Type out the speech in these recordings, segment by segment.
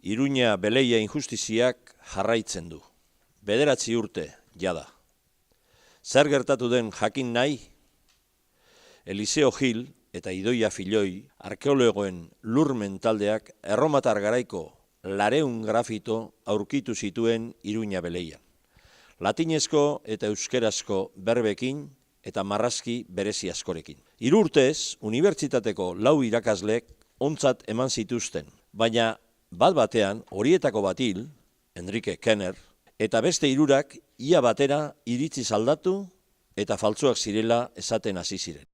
Iruña Beleia injustiziak jarraitzen du. 9 urte, jada. Zer gertatu den jakin nahi? Eliseo Gil eta Idoia Filoi, arkeologoen lurmen taldeak erromatar garaiko 200 grafito aurkitu zituen Iruña Beleian. Latinezko eta euskerazko berbekin eta marrazki berezi askorekin. 3 urtez, unibertsitateko 4 irakaslek ontzat eman zituzten, baina bat-batean horietako batil, Enrique Kenner, eta beste 3 ia batera iritziz aldatu eta faltsuak zirela esaten hasi ziren.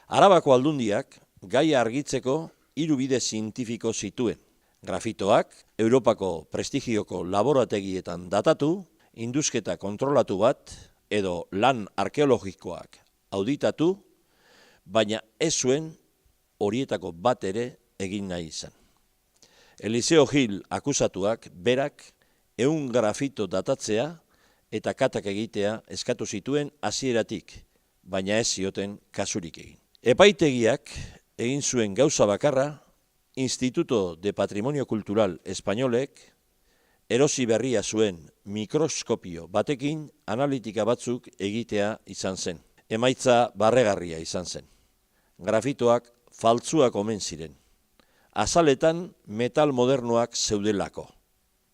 Arabako aldundiak gaia argitzeko 3 bide zientifiko zituen. Grafitoak, Europako prestigioko laborategietan datatu, indusketa kontrolatu bat edo lan arkeologikoak auditatu, baina ez zuen horietako bat ere egin nahi izan. Eliseo Gil akusatuak berak 100 grafito datatzea eta katak egitea eskatu zituen hasieratik, baina ez zioten kasurik egin. Epaitegiak egin zuen gauza bakarra, Instituto de Patrimonio Cultural Espainolek erosi berria zuen mikroskopio batekin analitika batzuk egitea izan zen. Emaitza barregarria izan zen. Grafitoak faltsuak omen ziren. Azaletan metal modernoak zeudelako,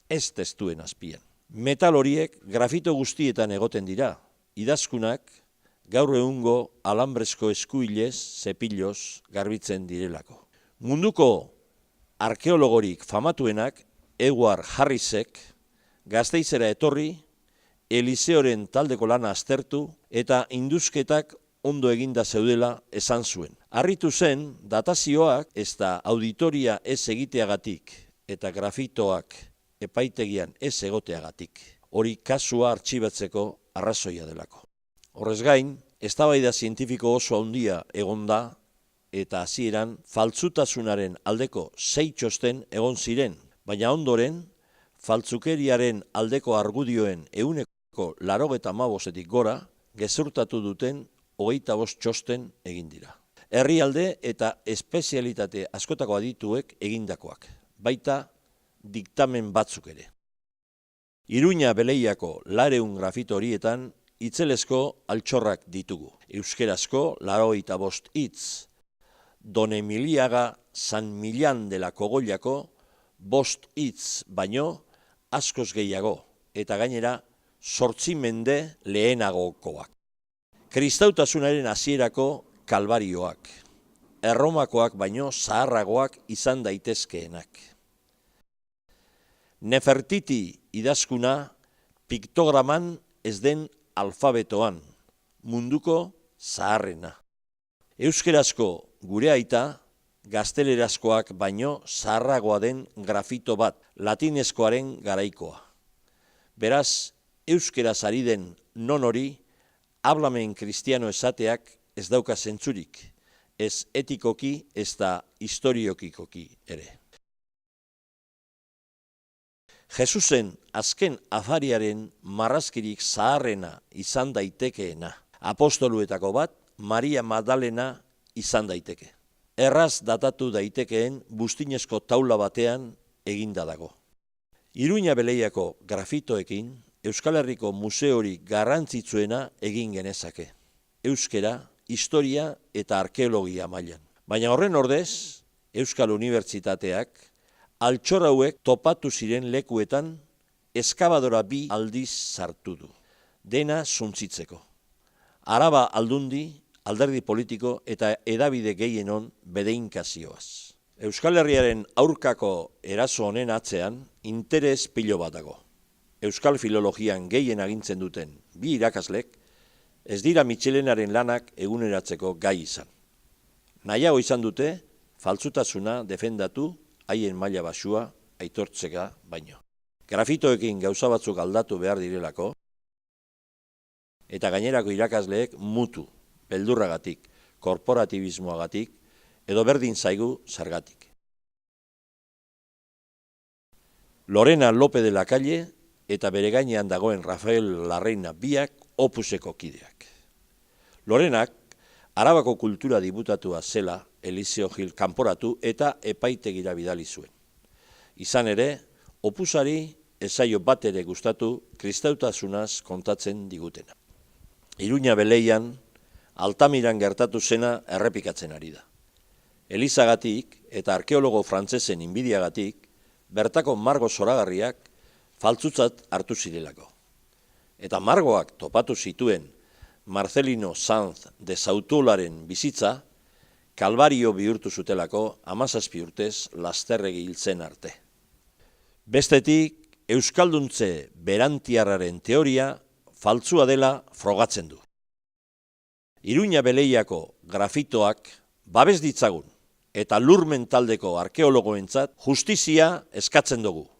ez testuen azpian. Metal horiek grafito guztietan egoten dira, idazkunak gaur egungo alambrezko eskuilez, zepilloz garbitzen direlako. Munduko arkeologorik famatuenak Edward Harrisek Gasteizera etorri, Eliseoren taldeko lana aztertu eta indusketak ondo eginda zeudela esan zuen. Harritu zen, datazioak ez da auditoria ez egiteagatik eta grafitoak epaitegian ez egoteagatik. Hori kasua artxibatzeko arrazoia delako. Horrez gain, eztabaida zientifiko oso handia egonda eta hasieran faltsutasunaren aldeko 6 txosten egon ziren, baina ondoren faltzukeriaren aldeko argudioen 95%tik gora gezurtatu duten 25 txosten egin dira. Herrialde eta espezialitate askotako adituek egindakoak, baita diktamen batzuk ere. Iruña Beleiako 200 grafito horietan itzelezko altxorrak ditugu. Euskerazko 85 hitz, Don Emiliaga San Millán de la Cogollako 5 hitz baino askoz gehiago, eta gainera 8 mende lehenagokoak. Kristautasunaren hasierako kalbarioak, Erromakoak baino zaharragoak izan daitezkeenak. Nefertiti idazkuna piktograman ez den alfabetoan, munduko zaharrena. Euskerazko gure aita, gaztelerazkoak baino zaharragoa den grafito bat, latinezkoaren garaikoa. Beraz, euskeraz ari den non hori, hablamen kristiano esateak ez dauka zentzurik, ez etikoki ez da historiokikoki ere. Jesusen azken afariaren marrazkirik zaharrena izan daitekeena. Apostoluetako bat, Maria Magdalena izan daiteke. Erraz datatu daitekeen buztinezko taula batean eginda dago. Iruña Beleiako grafitoekin Euskal Herriko museorik garrantzitsuena egin genezake. Euskera, historia eta arkeologia mailan. Baina horren ordez, Euskal Unibertsitateak altxor hauek topatu ziren lekuetan eskabadora 2 aldiz sartu du. Dena zuntzitzeko. Araba aldundi, alderdi politiko eta edabide gehienon bedeinkazioaz. Euskal Herriaren aurkako eraso honen atzean interes pilo bat dago. Euskal filologian gehien agintzen duten 2 irakaslek ez dira Mitxelenaren lanak eguneratzeko gai izan. Nahiago izan dute faltsutasuna defendatu haien maila baxua aitortzeka baino. Grafitoekin gauza batzuk aldatu behar direlako eta gainerako irakasleek mutu, beldurragatik, korporatibismoagatik edo berdin zaigu zergatik. Lorena López de la Calle eta bere gainean dagoen Rafael Larreina biak Opuseko kideak. Lorenak Arabako kultura diputatua zela Eliseo Gil kanporatu eta epaitegira bidali zuen. Izan ere, opusari ezaio bat ere gustatu kristautasunaz kontatzen digutena. Iruña Beleian, Altamiran gertatu zena errepikatzen ari da. Elizagatik eta arkeologo frantsesen inbidiagatik, bertako margo zoragarriak faltsutzat hartu zirelako. Eta margoak topatu zituen Marcelino Sanz de Sautolaren bizitza, kalbario bihurtu zutelako 17 urtez lasterregi hiltzen arte. Bestetik, Euskalduntze berantiarraren teoria faltsua dela frogatzen du. Iruña Beleiako grafitoak babes ditzagun eta lur mentaldeko arkeologoentzat justizia eskatzen dugu.